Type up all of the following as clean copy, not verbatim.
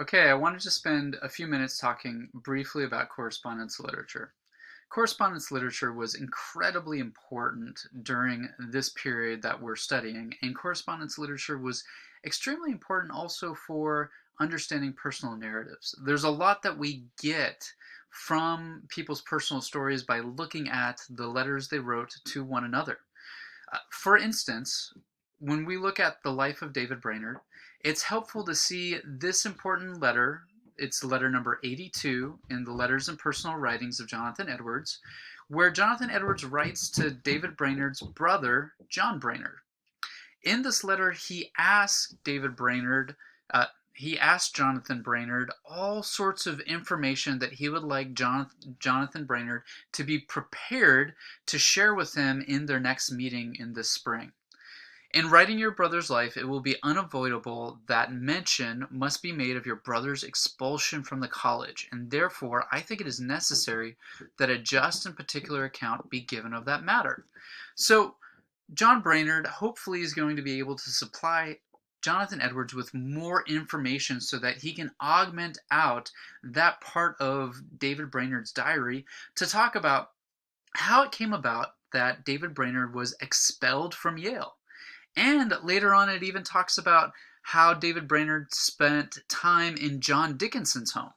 Okay, I wanted to spend a few minutes talking briefly about correspondence literature. Correspondence literature was incredibly important during this period that we're studying, and correspondence literature was extremely important also for understanding personal narratives. There's a lot that we get from people's personal stories by looking at the letters they wrote to one another. For instance, when we look at the life of David Brainerd, it's helpful to see this important letter. It's letter number 82 in the Letters and Personal Writings of Jonathan Edwards, where Jonathan Edwards writes to David Brainerd's brother, John Brainerd. In this letter, he asked Jonathan Brainerd all sorts of information that he would like Jonathan Brainerd to be prepared to share with him in their next meeting in the spring. In writing your brother's life, it will be unavoidable that mention must be made of your brother's expulsion from the college, and therefore I think it is necessary that a just and particular account be given of that matter. So, John Brainerd hopefully is going to be able to supply Jonathan Edwards with more information so that he can augment out that part of David Brainerd's diary to talk about how it came about that David Brainerd was expelled from Yale. And later on, it even talks about how David Brainerd spent time in John Dickinson's home.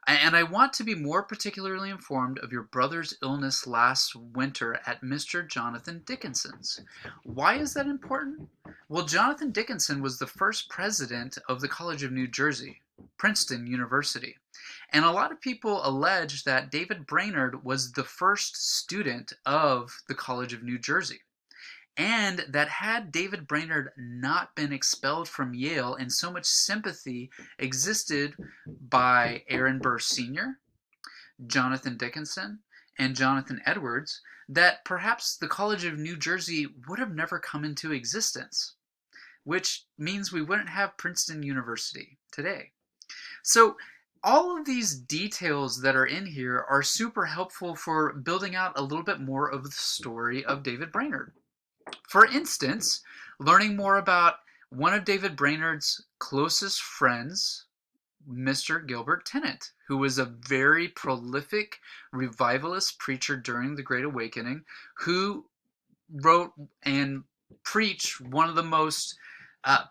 And I want to be more particularly informed of your brother's illness last winter at Mr. Jonathan Dickinson's. Why is that important? Well, Jonathan Dickinson was the first president of the College of New Jersey, Princeton University. And a lot of people allege that David Brainerd was the first student of the College of New Jersey. And that had David Brainerd not been expelled from Yale and so much sympathy existed by Aaron Burr Sr., Jonathan Dickinson, and Jonathan Edwards, that perhaps the College of New Jersey would have never come into existence, which means we wouldn't have Princeton University today. So all of these details that are in here are super helpful for building out a little bit more of the story of David Brainerd. For instance, learning more about one of David Brainerd's closest friends, Mr. Gilbert Tennent, who was a very prolific revivalist preacher during the Great Awakening, who wrote and preached one of the most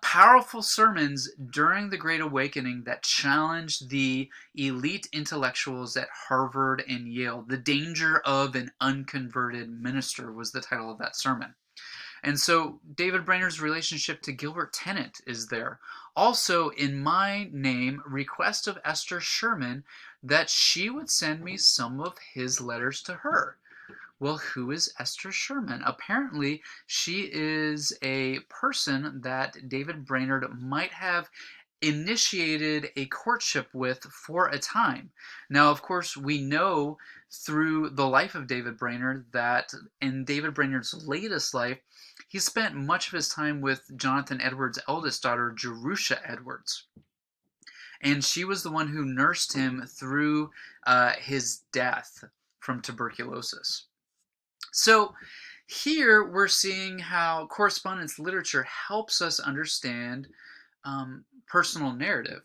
powerful sermons during the Great Awakening that challenged the elite intellectuals at Harvard and Yale. The Danger of an Unconverted Minister was the title of that sermon. And so David Brainerd's relationship to Gilbert Tennent is there. Also, in my name, request of Esther Sherman that she would send me some of his letters to her. Well, who is Esther Sherman? Apparently, she is a person that David Brainerd might have initiated a courtship with for a time. Now, of course, we know through the life of David Brainerd that in David Brainerd's latest life, he spent much of his time with Jonathan Edwards' eldest daughter, Jerusha Edwards. And she was the one who nursed him through his death from tuberculosis. So here we're seeing how correspondence literature helps us understand personal narrative.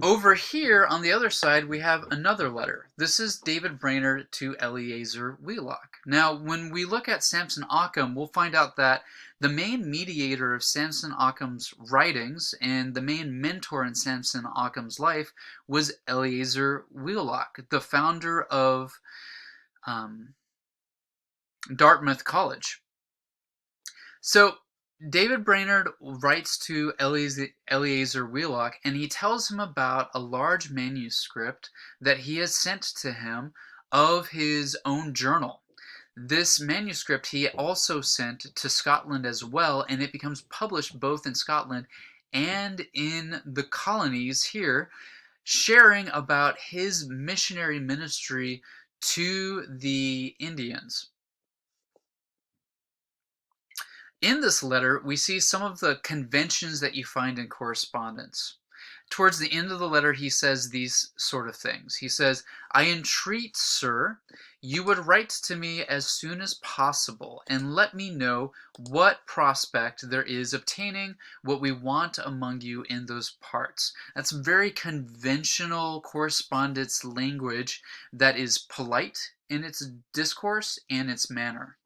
Over here on the other side, we have another letter. This is David Brainerd to Eleazar Wheelock. Now, when we look at Samson Occam, we'll find out that the main mediator of Samson Occam's writings and the main mentor in Samson Occam's life was Eleazar Wheelock, the founder of Dartmouth College. So David Brainerd writes to Eleazar Wheelock, and he tells him about a large manuscript that he has sent to him of his own journal. This manuscript he also sent to Scotland as well, and it becomes published both in Scotland and in the colonies here, sharing about his missionary ministry to the Indians. In this letter, we see some of the conventions that you find in correspondence. Towards the end of the letter, he says these sort of things. He says, I entreat, sir, you would write to me as soon as possible and let me know what prospect there is obtaining what we want among you in those parts. That's very conventional correspondence language that is polite in its discourse and its manner.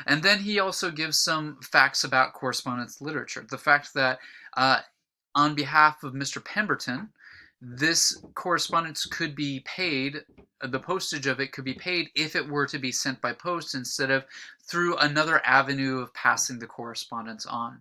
And then he also gives some facts about correspondence literature. The fact that on behalf of Mr. Pemberton, this correspondence could be paid, the postage of it could be paid if it were to be sent by post instead of through another avenue of passing the correspondence on.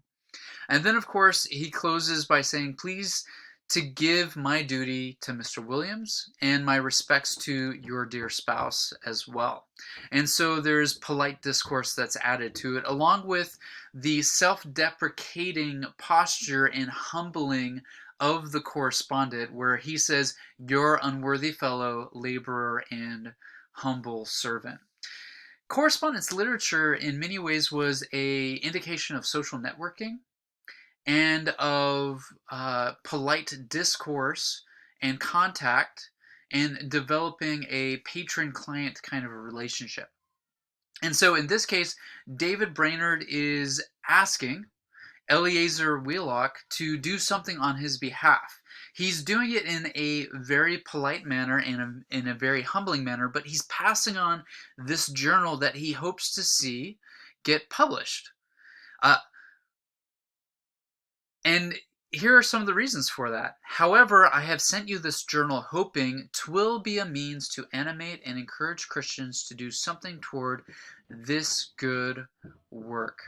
And then, of course, he closes by saying, please to give my duty to Mr. Williams and my respects to your dear spouse as well. And so there's polite discourse that's added to it, along with the self-deprecating posture and humbling of the correspondent, where he says, your unworthy fellow, laborer, and humble servant. Correspondence literature in many ways was an indication of social networking and of polite discourse and contact and developing a patron-client kind of a relationship. And so in this case, David Brainerd is asking Eleazar Wheelock to do something on his behalf. He's doing it in a very polite manner and in a very humbling manner, but he's passing on this journal that he hopes to see get published. And here are some of the reasons for that. However, I have sent you this journal hoping 'twill be a means to animate and encourage Christians to do something toward this good work.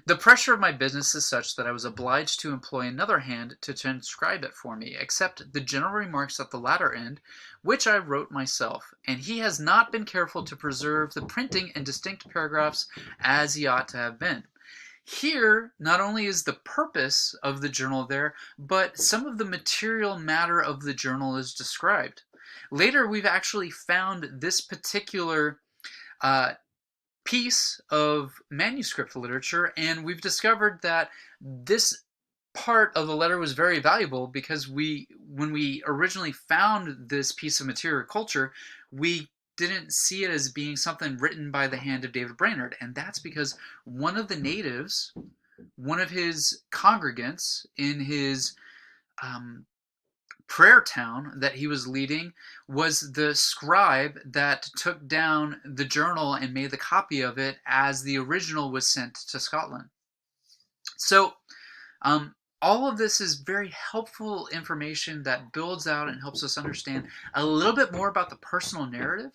The pressure of my business is such that I was obliged to employ another hand to transcribe it for me, except the general remarks at the latter end, which I wrote myself, and he has not been careful to preserve the printing and distinct paragraphs as he ought to have been. Here, not only is the purpose of the journal there, but some of the material matter of the journal is described. Later, we've actually found this particular piece of manuscript literature, and we've discovered that this part of the letter was very valuable because when we originally found this piece of material culture, we didn't see it as being something written by the hand of David Brainerd, and that's because one of the natives, one of his congregants in his prayer town that he was leading, was the scribe that took down the journal and made the copy of it as the original was sent to Scotland. So all of this is very helpful information that builds out and helps us understand a little bit more about the personal narrative.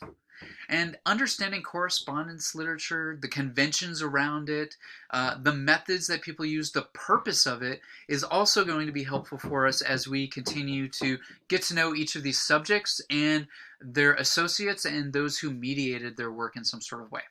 And understanding correspondence literature, the conventions around it, the methods that people use, the purpose of it is also going to be helpful for us as we continue to get to know each of these subjects and their associates and those who mediated their work in some sort of way.